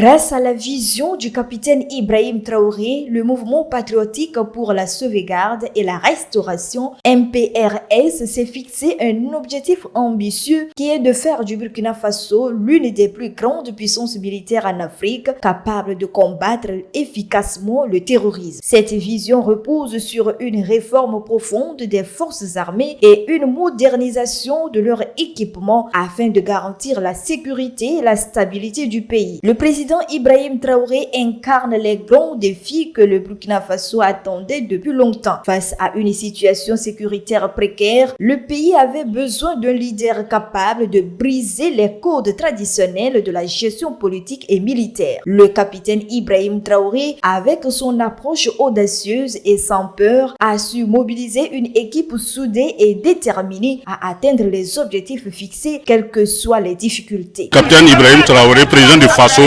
Grâce à la vision du capitaine Ibrahim Traoré, le mouvement patriotique pour la sauvegarde et la restauration MPRS s'est fixé un objectif ambitieux qui est de faire du Burkina Faso l'une des plus grandes puissances militaires en Afrique, capable de combattre efficacement le terrorisme. Cette vision repose sur une réforme profonde des forces armées et une modernisation de leur équipement afin de garantir la sécurité et la stabilité du pays. Le président Ibrahim Traoré incarne les grands défis que le Burkina Faso attendait depuis longtemps. Face à une situation sécuritaire précaire, le pays avait besoin d'un leader capable de briser les codes traditionnels de la gestion politique et militaire. Le capitaine Ibrahim Traoré, avec son approche audacieuse et sans peur, a su mobiliser une équipe soudée et déterminée à atteindre les objectifs fixés, quelles que soient les difficultés. Capitaine Ibrahim Traoré, président du Faso,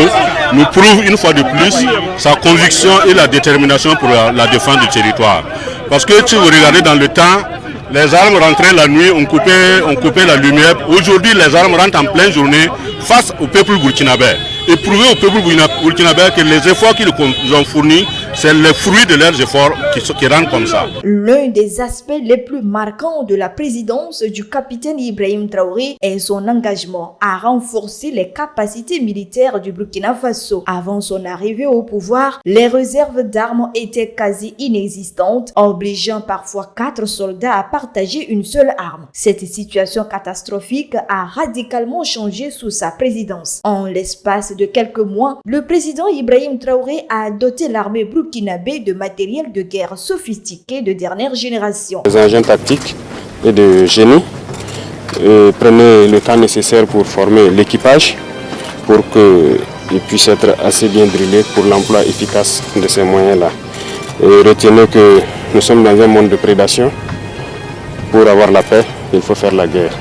nous prouve une fois de plus sa conviction et la détermination pour la défense du territoire. Parce que si vous regardez dans le temps, les armes rentraient la nuit, on coupait la lumière. Aujourd'hui, les armes rentrent en pleine journée face au peuple burkinabé. Et prouver au peuple burkinabé que les efforts qu'ils ont fournis, c'est le fruit de leurs efforts qui rendent comme ça. L'un des aspects les plus marquants de la présidence du capitaine Ibrahim Traoré est son engagement à renforcer les capacités militaires du Burkina Faso. Avant son arrivée au pouvoir, les réserves d'armes étaient quasi inexistantes, obligeant parfois 4 soldats à partager une seule arme. Cette situation catastrophique a radicalement changé sous sa présidence. En l'espace de quelques mois, le président Ibrahim Traoré a doté l'armée burkinabé de matériel de guerre sophistiqué de dernière génération. Les engins tactiques et de génie prenaient le temps nécessaire pour former l'équipage pour qu'il puisse être assez bien drillé pour l'emploi efficace de ces moyens-là. Et retenez que nous sommes dans un monde de prédation. Pour avoir la paix, il faut faire la guerre.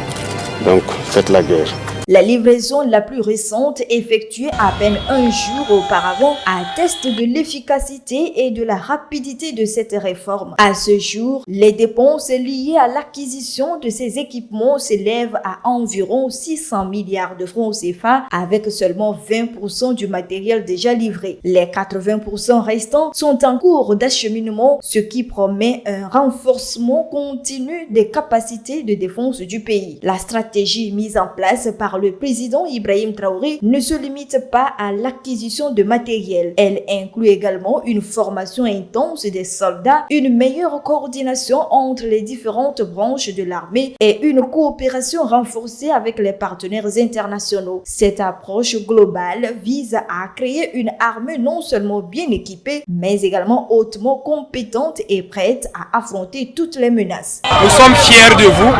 Donc faites la guerre. La livraison la plus récente, effectuée à peine un jour auparavant, atteste de l'efficacité et de la rapidité de cette réforme. À ce jour, les dépenses liées à l'acquisition de ces équipements s'élèvent à environ 600 milliards de francs CFA, avec seulement 20% du matériel déjà livré. Les 80% restants sont en cours d'acheminement, ce qui promet un renforcement continu des capacités de défense du pays. La stratégie mise en place par le président Ibrahim Traoré ne se limite pas à l'acquisition de matériel. Elle inclut également une formation intense des soldats, une meilleure coordination entre les différentes branches de l'armée et une coopération renforcée avec les partenaires internationaux. Cette approche globale vise à créer une armée non seulement bien équipée, mais également hautement compétente et prête à affronter toutes les menaces. Nous sommes fiers de vous,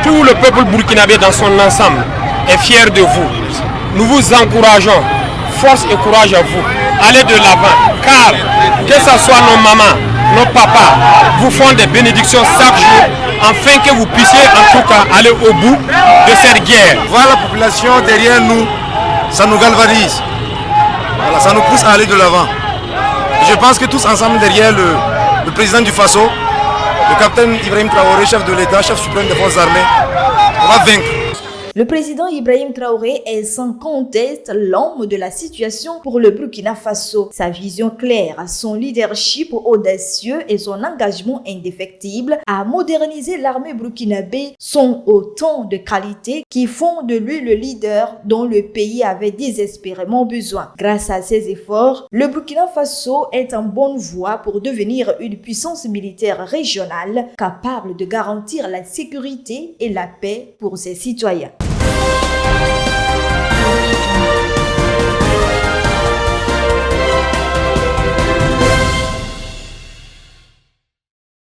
tout le peuple burkinabé dans son ensemble est fier de vous. Nous vous encourageons, force et courage à vous. Allez de l'avant, car que ce soit nos mamans, nos papas, vous font des bénédictions chaque jour, afin que vous puissiez en tout cas aller au bout de cette guerre. Voir la population derrière nous, ça nous galvanise. Voilà, ça nous pousse à aller de l'avant. Je pense que tous ensemble derrière le président du Faso, le capitaine Ibrahim Traoré, chef de l'État, chef suprême des forces armées, on va vaincre. Le président Ibrahim Traoré est sans conteste l'homme de la situation pour le Burkina Faso. Sa vision claire, son leadership audacieux et son engagement indéfectible à moderniser l'armée burkinabé sont autant de qualités qui font de lui le leader dont le pays avait désespérément besoin. Grâce à ses efforts, le Burkina Faso est en bonne voie pour devenir une puissance militaire régionale capable de garantir la sécurité et la paix pour ses citoyens.